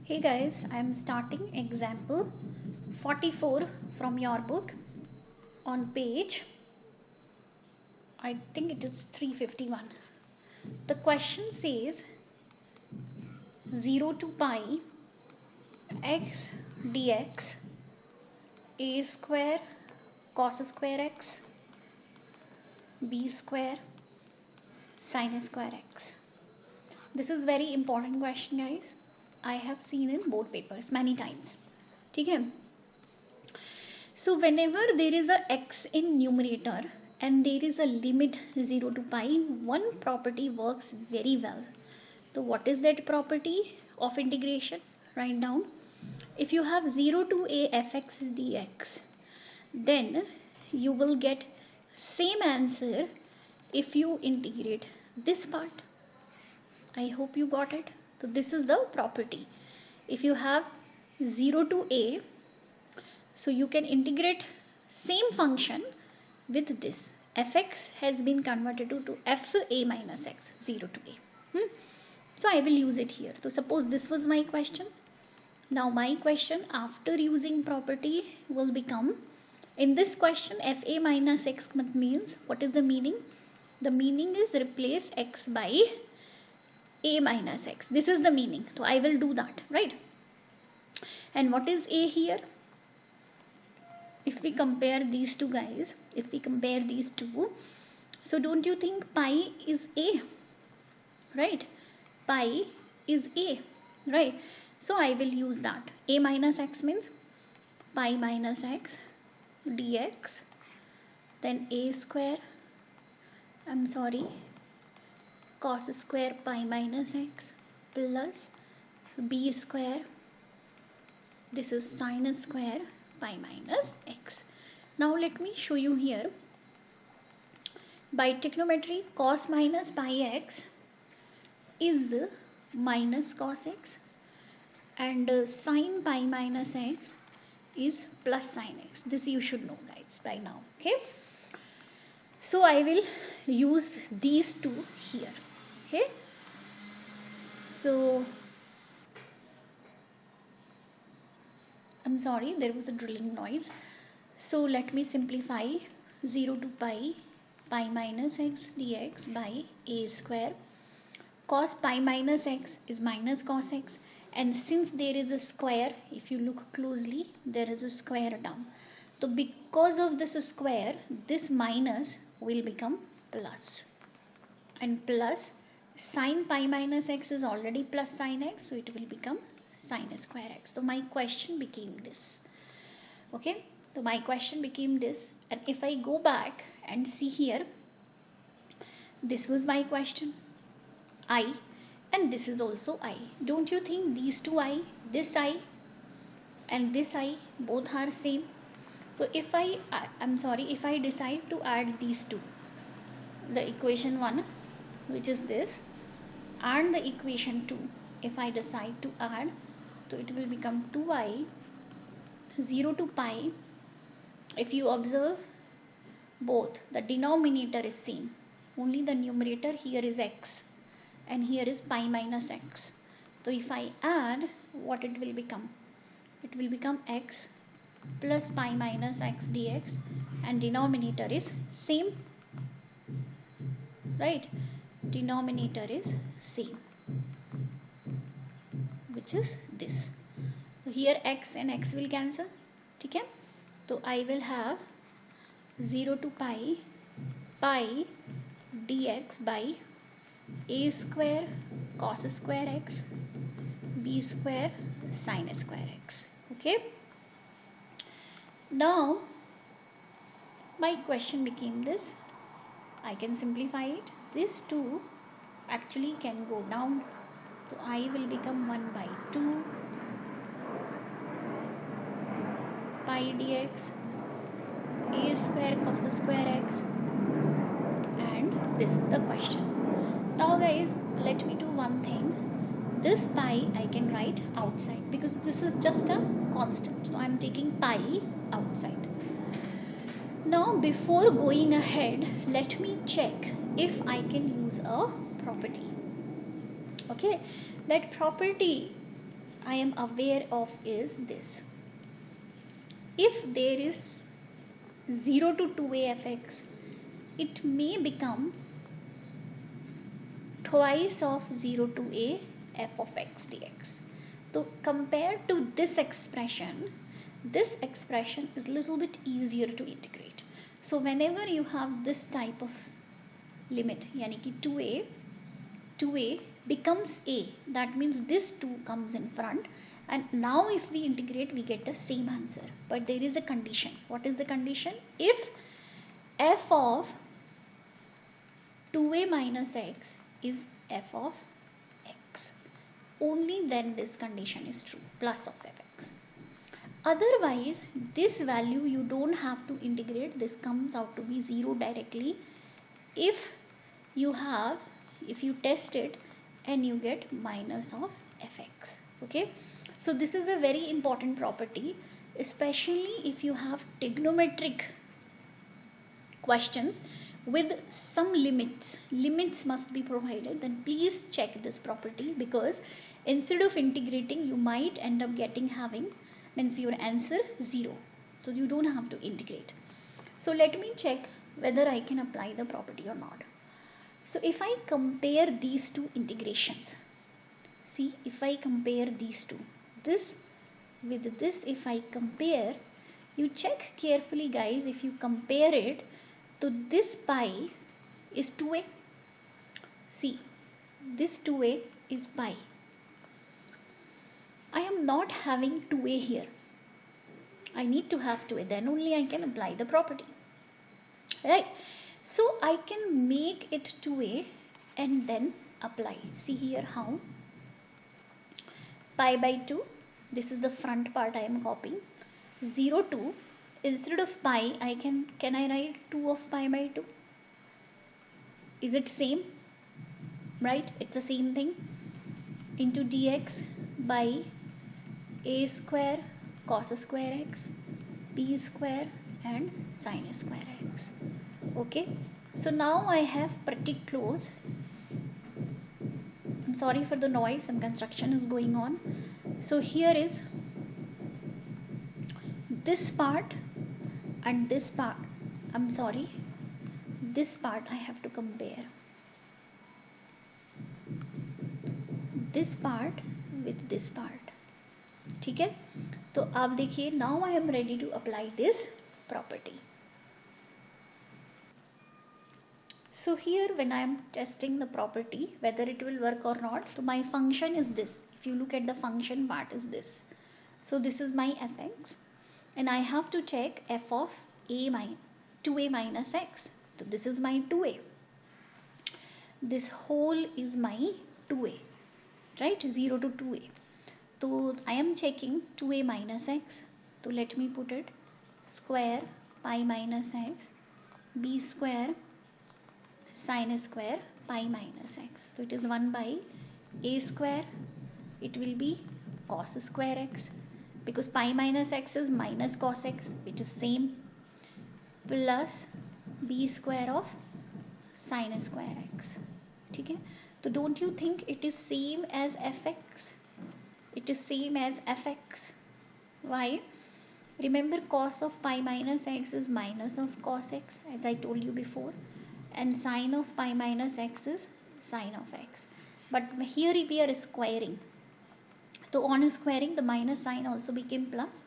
Hey guys, I am starting example 44 from your book on page, I think it is 351. The question says 0 to pi x dx a square cos square x b square sin square x. This is very important question guys. I have seen in board papers many times. ठीक है. So whenever there is a x in numerator and there is a limit 0 to pi, one property works very well. So what is that property of integration? Write down. If you have 0 to a fx dx, then you will get same answer if you integrate this part. I hope you got it. So this is the property. If you have 0 to a, so you can integrate same function with this. Fx has been converted to fa minus x, 0 to a. So I will use it here. So suppose this was my question. Now my question after using property will become, in this question fa minus x means, what is the meaning? The meaning is replace x by a minus x. This is the meaning. So I will do that, right? And what is a here? If we compare these two guys, so don't you think pi is a, right? Pi is a, right? So I will use that. A minus x means pi minus x dx, then a square, cos square pi minus x plus b square, this is sin square pi minus x. Now let me show you here. By trigonometry, cos minus pi x is minus cos x and sin pi minus x is plus sin x. This you should know guys by now, okay? So I will use these two here, okay? So I'm sorry, there was a drilling noise. So let me simplify 0 to pi minus x dx by a square. Cos pi minus x is minus cos x, and since there is a square, if you look closely, there is a square down. So because of this square, this minus will become plus, and plus sin pi minus x is already plus sin x, so it will become sin square x. So my question became this, okay? So my question became this, and if I go back and see here, this was my question, I, and this is also I. Don't you think these two I, this I and this I, both are same? So if if I decide to add these two, the equation 1, which is this, and the equation 2, if I decide to add, so it will become 2i 0 to pi. If you observe, both the denominator is same, only the numerator here is x and here is pi minus x. So if I add, what it will become? It will become x plus pi minus x dx, and denominator is same, right? Denominator is same, which is this. So here x and x will cancel, okay? So I will have 0 to pi dx by a square cos square x b square sin square x, okay? Now my question became this. I can simplify it. This 2 actually can go down, so I will become 1 by 2 pi dx a square cos square x, and this is the question. Now guys, let me do one thing. This pi I can write outside because this is just a constant, so I am taking pi outside. Now before going ahead, let me check if I can use a property, okay? That property I am aware of is this. If there is 0 to 2a fx, it may become twice of 0 to a f of x dx. So compared to this expression is a little bit easier to integrate. So whenever you have this type of limit, yani ki 2a becomes a, that means this 2 comes in front, and now if we integrate we get the same answer. But there is a condition. What is the condition? If f of 2a minus x is f of x, only then this condition is true, plus of fx. Otherwise this value you don't have to integrate, this comes out to be 0 directly if you test it and you get minus of fx. Okay, so this is a very important property, especially if you have trigonometric questions with some limits must be provided, then please check this property, because instead of integrating you might end up having means your answer 0, so you don't have to integrate. So let me check whether I can apply the property or not. So if I compare these two integrations, see, if I compare these two, this with this, if I compare, you check carefully guys, if you compare it, so this pi is 2a. See, this 2a is pi. I am not having 2a here. I need to have 2a, then only I can apply the property. Right? So I can make it 2a and then apply. See here how. Pi by 2, this is the front part I am copying. 0 to, instead of pi, can I write 2 of pi by 2? Is it same? Right? It's the same thing. Into dx by a square cos square x, b square and sin square x. Okay, so now I have pretty close. I'm sorry for the noise, some construction is going on. So here is this part and this part. I'm sorry, this part I have to compare. This part with this part. ठीक है, तो आप देखिए, now I am ready to apply this property. So here when I am testing the property whether it will work or not, so my function is this. If you look at the function part is this. So this is my fx and I have to check f of 2a minus x. So this is my 2a. This whole is my 2a, right? 0 to 2a. So I am checking 2a minus x. So let me put it square pi minus x b square sin square pi minus x. So it is 1 by a square. It will be cos square x, because pi minus x is minus cos x, which is same, plus b square of sin square x. Okay, so don't you think it is same as fx? It is same as fx. Why? Remember, cos of pi minus x is minus of cos x, as I told you before, and sin of pi minus x is sin of x. But here we are squaring. So on squaring, the minus sign also became plus,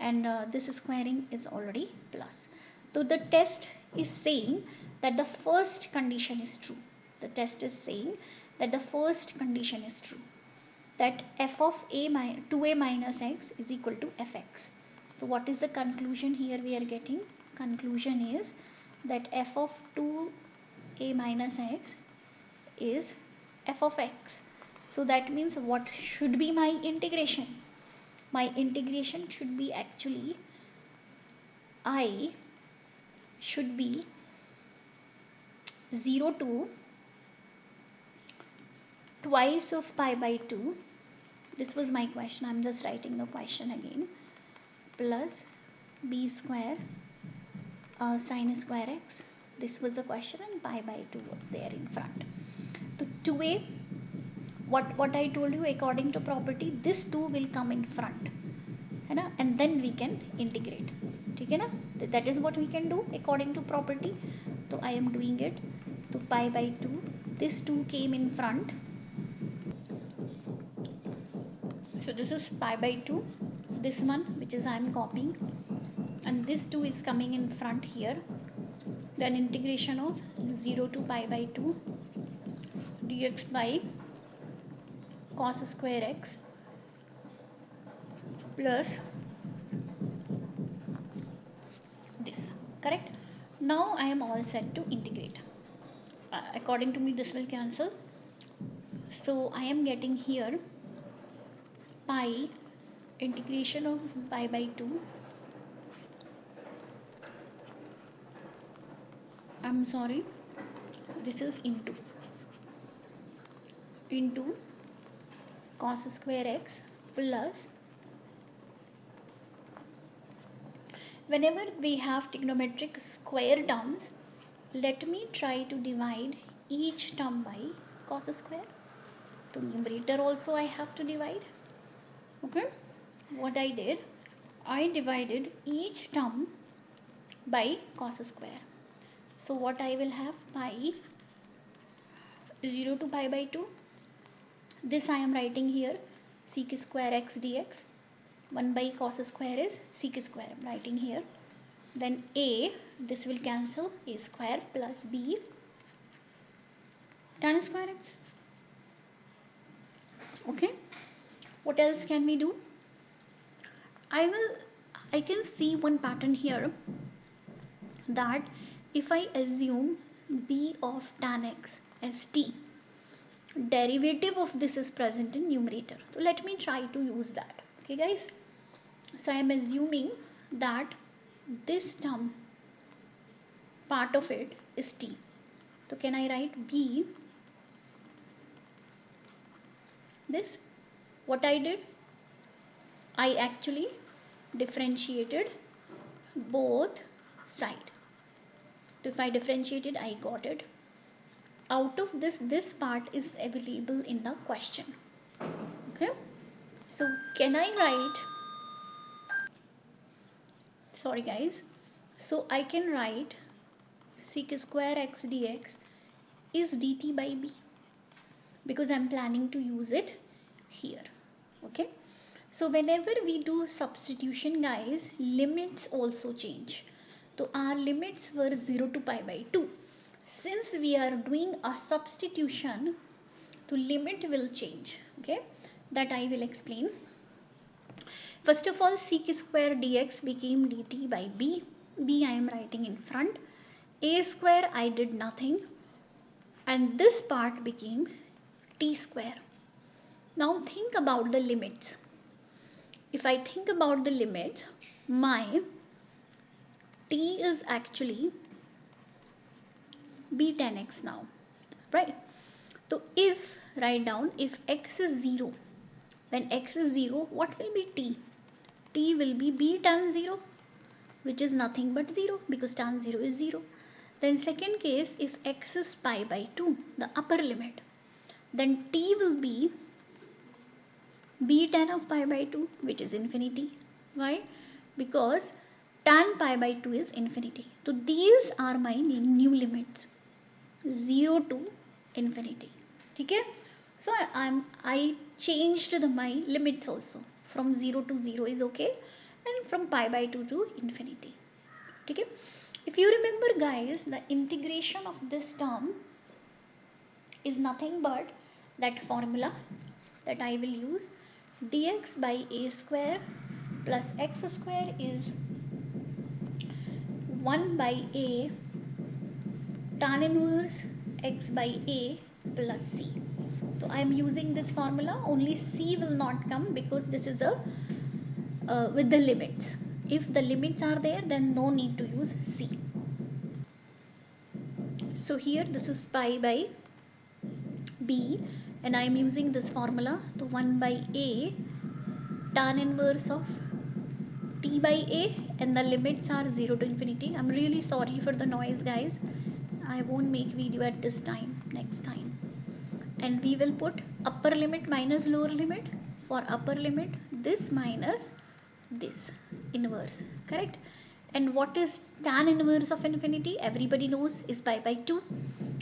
and this squaring is already plus. So the test is saying that the first condition is true. The test is saying that the first condition is true, that f of 2a minus x is equal to fx. So what is the conclusion here we are getting? Conclusion is that f of 2a minus x is f of x. So that means what should be my integration? My integration should be actually, I should be 0 to twice of pi by 2. This was my question, I'm just writing the question again, plus b square sin square x. This was the question and pi by 2 was there in front. So 2a what I told you, according to property this 2 will come in front, है ना, and then we can integrate, ठीक है ना. That is what we can do according to property. So I am doing it. So pi by 2, this 2 came in front, so this is pi by 2, this one which is I am copying, and this 2 is coming in front here. Then integration of 0 to pi by 2 dx by cos square x plus this, correct. Now I am all set to integrate. According to me this will cancel, so I am getting here pi integration of pi by 2, I'm sorry, this is into cos square x plus, whenever we have trigonometric square terms, let me try to divide each term by cos square. So numerator also I have to divide. Okay, what I did, I divided each term by cos square. So what I will have, pi 0 to pi by 2, this I am writing here sec square x dx, 1 by cos square is sec square, I am writing here. Then a, this will cancel, a square plus b tan square x. Okay, what else can we do? I can see one pattern here, that if I assume b of tan x as t, derivative of this is present in numerator. So let me try to use that. Okay guys, so I am assuming that this term, part of it is t. So can I write b, this, what I did, I actually differentiated both sides. So if I differentiated, I got it. Out of this part is available in the question. Okay, so can I write, sorry guys, so I can write sec square x dx is dt by b, because I'm planning to use it here. Okay, so whenever we do substitution guys, limits also change. So our limits were 0 to pi by 2. Since we are doing a substitution, so limit will change. Okay, that I will explain. First of all, sec square dx became dt by b. B I am writing in front. A square I did nothing, and this part became t square. Now think about the limits. If I think about the limits, my t is actually b tan x now, right? So if, write down, if x is 0, when x is 0, what will be t? T will be b tan 0, which is nothing but 0, because tan 0 is 0. Then second case, if x is pi by 2, the upper limit, then t will be b tan of pi by 2, which is infinity. Why? Because tan pi by 2 is infinity. So these are my new limits, 0 to infinity. Okay, so I changed my limits also, from 0 to 0 is okay, and from pi by 2 to infinity. Okay, if you remember guys, the integration of this term is nothing but that formula that I will use, dx by a square plus x square is 1 by a tan inverse x by a plus c. So I am using this formula, only c will not come because this is a with the limits. If the limits are there, then no need to use c. So here this is pi by b, and I am using this formula, so 1 by a tan inverse of t by a, and the limits are 0 to infinity. I'm really sorry for the noise guys, I won't make video at this time, next time. And we will put upper limit minus lower limit. For upper limit, this minus this inverse, correct? And what is tan inverse of infinity? Everybody knows is pi by 2.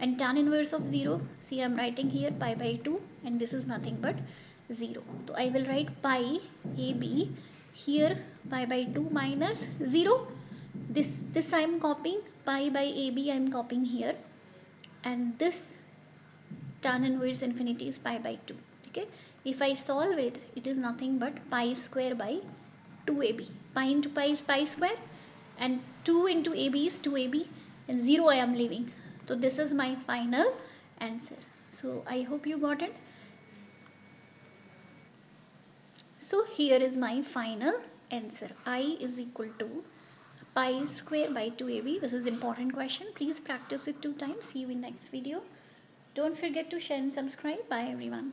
And tan inverse of 0, see I'm writing here pi by 2, and this is nothing but 0. So I will write pi AB here, pi by 2 minus 0. This I am copying, pi by AB I am copying here, and this tan inverse infinity is pi by 2. Okay, if I solve it, it is nothing but pi square by 2ab. Pi into pi is pi square, and 2 into ab is 2ab, and 0 I am leaving. So this is my final answer. So I hope you got it. So here is my final answer. I is equal to pi square by 2ab. This is important question. Please practice it 2 times. See you in next video. Don't forget to share and subscribe. Bye everyone.